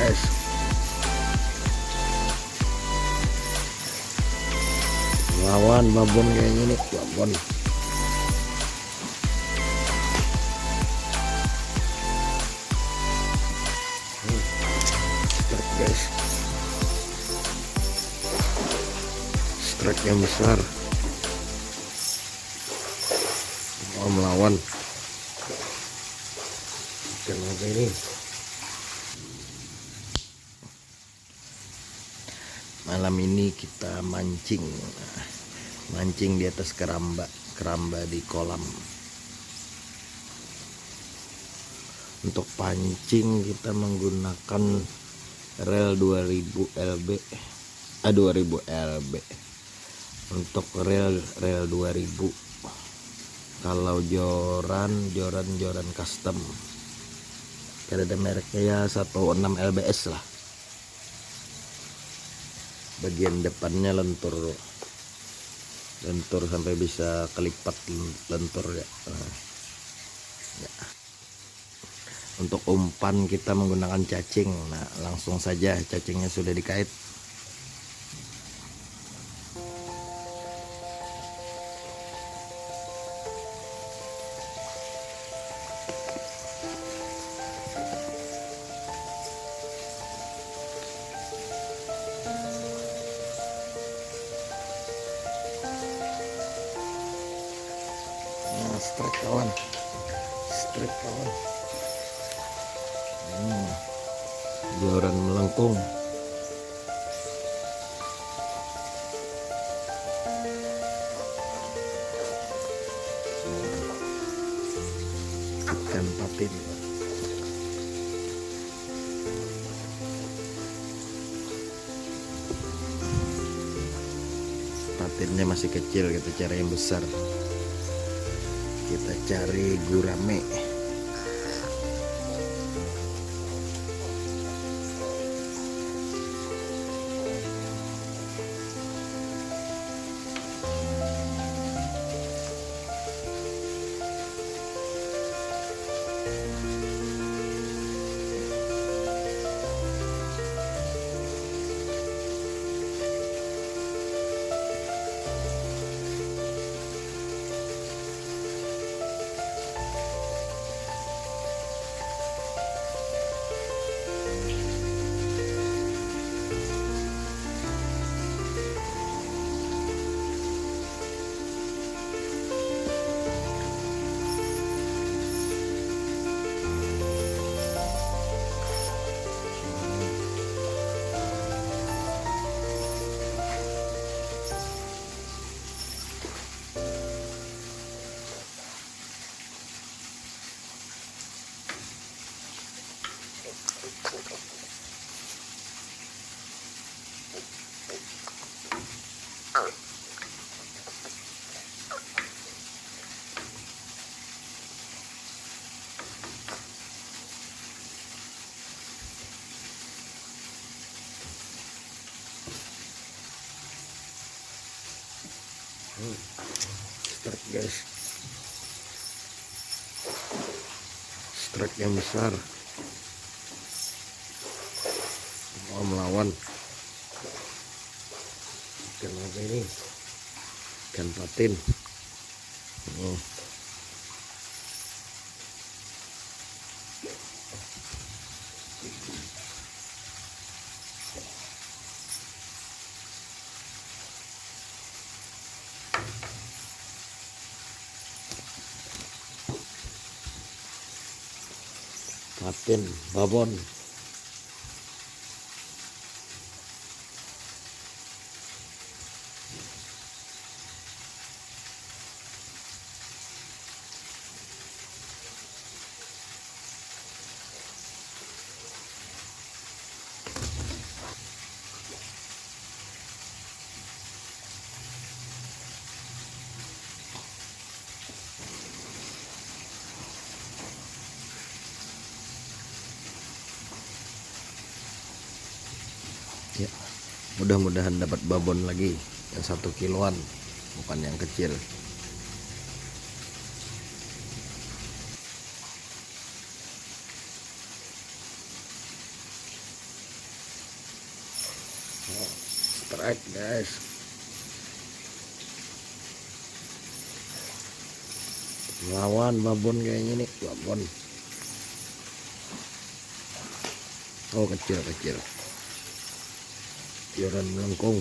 guys. Lawan babon kayaknya nih, babon. Strike guys, strike yang besar. Mau melawan ikan apa ini? Malam ini kita mancing di atas keramba di kolam. Untuk pancing kita menggunakan rel 2000 lb 2000 lb. Untuk rel 2000. Kalau joran custom, ada mereknya ya 16 lbs lah. Bagian depannya lentur sampai bisa kelipat lentur ya. Ya. Untuk umpan kita menggunakan cacing. Nah, langsung saja cacingnya sudah dikait. Strike kawan, joran melengkung. Ikan patin. Patinnya masih kecil, kita cari yang besar. Kita cari gurame. Strike guys, strike yang besar. Mau melawan ikan apa ini? Ikan patin. Patin babon. Ya, mudah-mudahan dapat babon lagi yang 1 kiloan, bukan yang kecil. Alright guys, lawan babon kayaknya nih, babon. Oh kecil Joran melengkung.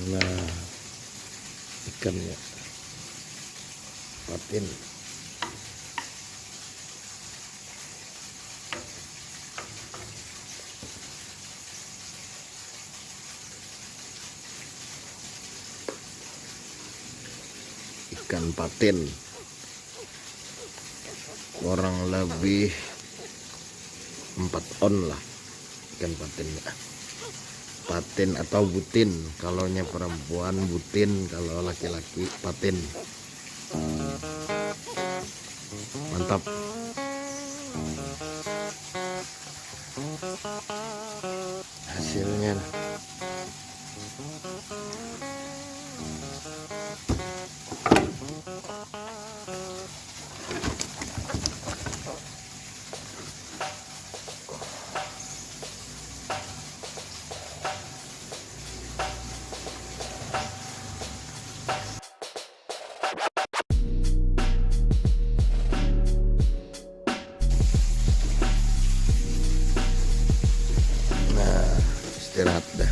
Nah, ikannya patin. Ikan patin kurang lebih 4 on lah ikan patinnya. Patin atau butin, kalau perempuan butin, kalau laki-laki patin. Mantap. Hasilnya istirahat dah.